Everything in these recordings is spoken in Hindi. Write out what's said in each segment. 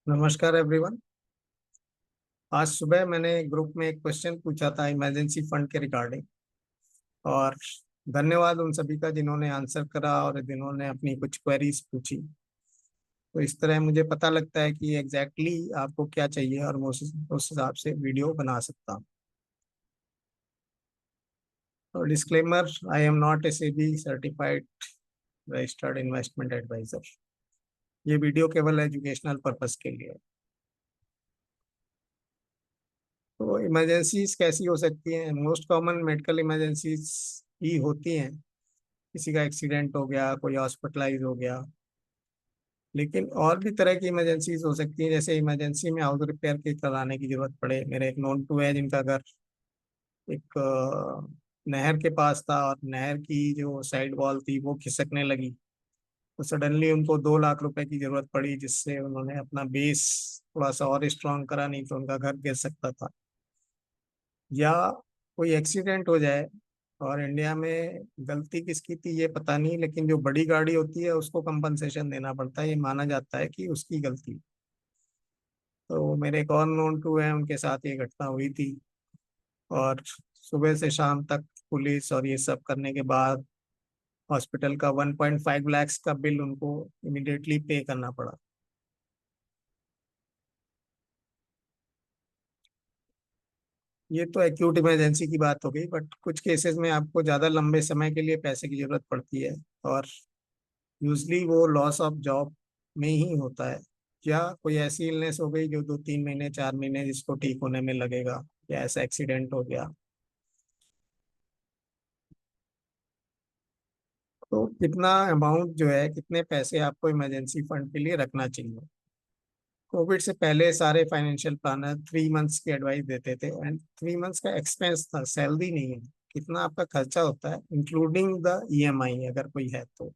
नमस्कार एवरीवन। आज सुबह मैंने ग्रुप में एक क्वेश्चन पूछा था इमरजेंसी फंड के रिगार्डिंग। और धन्यवाद उन सभी का जिन्होंने आंसर करा और जिन्होंने अपनी कुछ क्वेरीज पूछी। तो इस तरह मुझे पता लगता है कि आपको क्या चाहिए और मैं उस हिसाब से वीडियो बना सकता हूँ। और disclaimer, I am not a SEBI certified registered investment advisor. ये वीडियो केवल एजुकेशनल पर्पस के लिए है। तो इमरजेंसीज कैसी हो सकती हैं? मोस्ट कॉमन मेडिकल इमरजेंसीज ही होती हैं। किसी का एक्सीडेंट हो गया, कोई हॉस्पिटलाइज हो गया। लेकिन और भी तरह की इमरजेंसीज हो सकती हैं, जैसे इमरजेंसी में हाउस रिपेयर के कराने की जरूरत पड़े। मेरे एक नोन टू है जिनका घर एक नहर के पास था और नहर की जो साइड वॉल थी वो खिसकने लगी। तो सडनली उनको 2 लाख रुपए की जरूरत पड़ी, जिससे उन्होंने अपना बेस थोड़ा सा और स्ट्रांग करा, नहीं तो उनका घर गिर सकता था। या कोई एक्सीडेंट हो जाए, और इंडिया में गलती किसकी थी ये पता नहीं, लेकिन जो बड़ी गाड़ी होती है उसको कंपनसेशन देना पड़ता है। ये माना जाता है कि उसकी गलती। तो मेरे एक और नोन टू है, उनके साथ ये घटना हुई थी। और सुबह से शाम तक पुलिस और ये सब करने के बाद हॉस्पिटल का 1.5 लाख का बिल उनको इमिडिएटली पे करना पड़ा। ये तो एक्यूट इमरजेंसी की बात हो गई, बट कुछ केसेस में आपको ज़्यादा लंबे समय के लिए पैसे की जरूरत पड़ती है। और यूजली वो लॉस ऑफ जॉब में ही होता है, या कोई ऐसी इलनेस हो गई जो 2-3 महीने 4 महीने जिसको ठीक होने में लगेगा, या ऐसा एक्सीडेंट हो गया। तो कितना अमाउंट जो है, कितने पैसे आपको इमरजेंसी फंड के लिए रखना चाहिए? कोविड से पहले सारे फाइनेंशियल प्लानर 3 मंथ्स की एडवाइस देते थे, एंड 3 मंथ्स का एक्सपेंस था, सैलरी नहीं है। कितना आपका खर्चा होता है इंक्लूडिंग द ईएमआई अगर कोई है तो।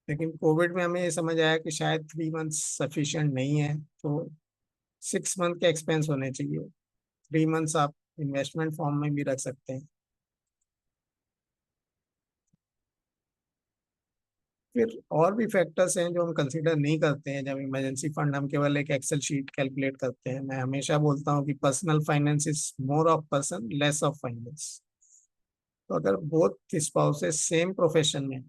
लेकिन कोविड में हमें ये समझ आया कि शायद 3 मंथ्स सफिशिएंट नहीं है, तो 6 मंथ के एक्सपेंस होने चाहिए। 3 मंथ्स आप इन्वेस्टमेंट फॉर्म में भी रख सकते हैं। फिर और भी फैक्टर्स हैं जो हम कंसीडर नहीं करते हैं जब इमरजेंसी फंड। हम केवल एक एक्सेल शीट कैलकुलेट करते हैं। मैं हमेशा बोलता हूँ कि personal finance is more of person less of finance. तो अगर बोथ स्पाउसेस सेम प्रोफेशन में,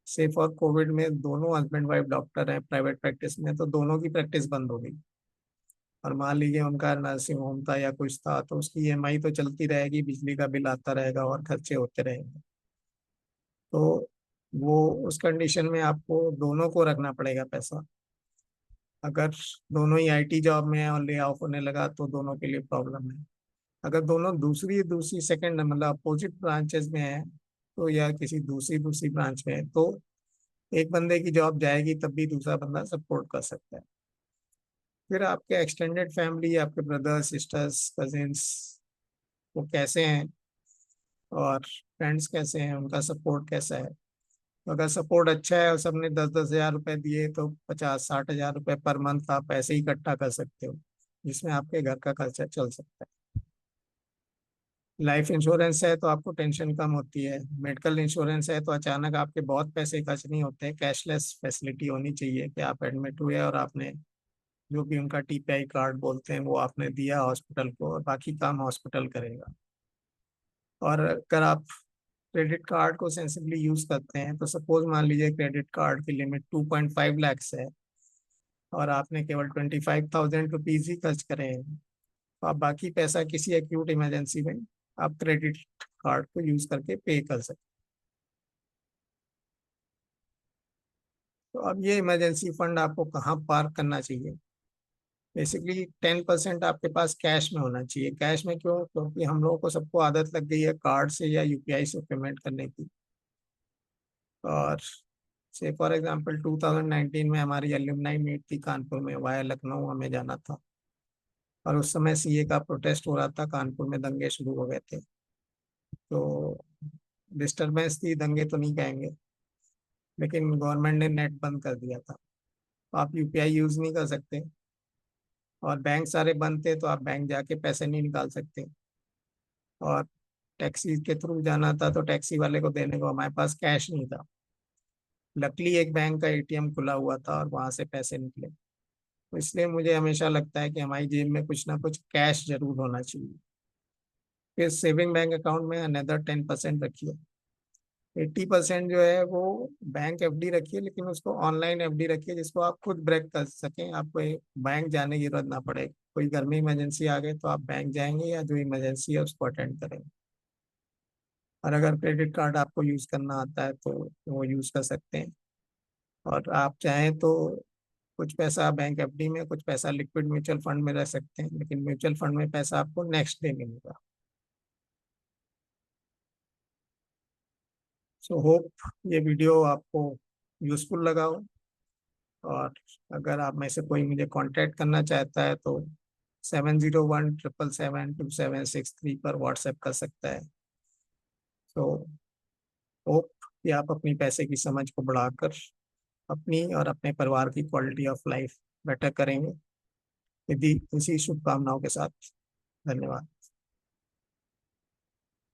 से फॉर कोविड में दोनों हस्बैंड वाइफ डॉक्टर हैं प्राइवेट प्रैक्टिस में, तो दोनों की प्रैक्टिस बंद हो गई। और मान लीजिए उनका नर्सिंग होम था या कुछ था, तो उसकी ईएमआई तो चलती रहेगी, बिजली का बिल आता रहेगा और खर्चे होते रहेंगे। तो वो उस कंडीशन में आपको दोनों को रखना पड़ेगा पैसा। अगर दोनों ही आईटी जॉब में है और ले ऑफ होने लगा तो दोनों के लिए प्रॉब्लम है। अगर दोनों दूसरी दूसरी सेकंड मतलब अपोजिट ब्रांचेस में है, तो या किसी दूसरी दूसरी ब्रांच में है, तो एक बंदे की जॉब जाएगी तब भी दूसरा बंदा सपोर्ट कर सकता है। फिर आपके एक्सटेंडेड फैमिली, आपके ब्रदर्स सिस्टर्स कजिन्स, वो कैसे हैं, और फ्रेंड्स कैसे हैं, उनका सपोर्ट कैसा है। तो अगर सपोर्ट अच्छा है और सबने 10-10 हज़ार रुपए दिए, तो 50-60 हज़ार रुपए पर मंथ आप ऐसे ही इकट्ठा कर सकते हो, जिसमें आपके घर का खर्चा चल सकता है। लाइफ इंश्योरेंस है तो आपको टेंशन कम होती है। मेडिकल इंश्योरेंस है तो अचानक आपके बहुत पैसे खर्च नहीं होते। कैशलेस फैसिलिटी होनी चाहिए कि आप एडमिट हुए और आपने जो भी उनका टीपीआई कार्ड बोलते हैं वो आपने दिया हॉस्पिटल को, और बाकी काम हॉस्पिटल करेगा। और अगर आप क्रेडिट कार्ड को सेंसिबली यूज करते हैं, तो सपोज मान लीजिए क्रेडिट कार्ड की लिमिट 2.5 लाख है, और आपने केवल 25,000 रुपीज ही खर्च करे हैं, तो आप बाकी पैसा किसी एक्यूट इमरजेंसी में आप क्रेडिट कार्ड को यूज करके पे कर सकते हैं। तो अब ये इमरजेंसी फंड आपको कहाँ पार्क करना चाहिए? बेसिकली 10% आपके पास कैश में होना चाहिए। कैश में क्यों? क्योंकि हम लोगों को सबको आदत लग गई है कार्ड से या यूपीआई से पेमेंट करने की। और से फॉर एग्जांपल 2019 में हमारी एल्यूमनाई मीट थी कानपुर में, वाया लखनऊ हमें जाना था। और उस समय सीए का प्रोटेस्ट हो रहा था, कानपुर में दंगे शुरू हो गए थे। तो डिस्टरबेंस थी, दंगे तो नहीं कहेंगे, लेकिन गवर्नमेंट ने नेट बंद कर दिया था। तो आप यूपीआई यूज नहीं कर सकते, और बैंक सारे बंद थे, तो आप बैंक जाके पैसे नहीं निकाल सकते। और टैक्सी के थ्रू जाना था तो टैक्सी वाले को देने को हमारे पास कैश नहीं था। लकली एक बैंक का एटीएम खुला हुआ था और वहां से पैसे निकले। तो इसलिए मुझे हमेशा लगता है कि हमारी जेब में कुछ ना कुछ कैश जरूर होना चाहिए। फिर सेविंग बैंक अकाउंट में अनदर 10% रखिए। 80% जो है वो बैंक एफडी रखिए, लेकिन उसको ऑनलाइन एफडी रखिए जिसको आप खुद ब्रेक कर सकें, आपको बैंक जाने की जरूरत ना पड़े। कोई घर में इमरजेंसी आ गई तो आप बैंक जाएंगे या जो इमरजेंसी है उसको अटेंड करेंगे। और अगर क्रेडिट कार्ड आपको यूज करना आता है तो वो यूज कर सकते हैं। और आप चाहें तो कुछ पैसा बैंक एफडी में, कुछ पैसा लिक्विड म्यूचुअल फंड में रख सकते हैं, लेकिन म्यूचुअल फंड में पैसा आपको नेक्स्ट डे मिलेगा। सो होप ये वीडियो आपको यूजफुल लगा हो। और अगर आप में से कोई मुझे कांटेक्ट करना चाहता है तो 7017772763 पर व्हाट्सएप कर सकता है। तो होप कि आप अपनी पैसे की समझ को बढ़ाकर अपनी और अपने परिवार की क्वालिटी ऑफ लाइफ बेटर करेंगे। यदि इसी शुभकामनाओं के साथ, धन्यवाद।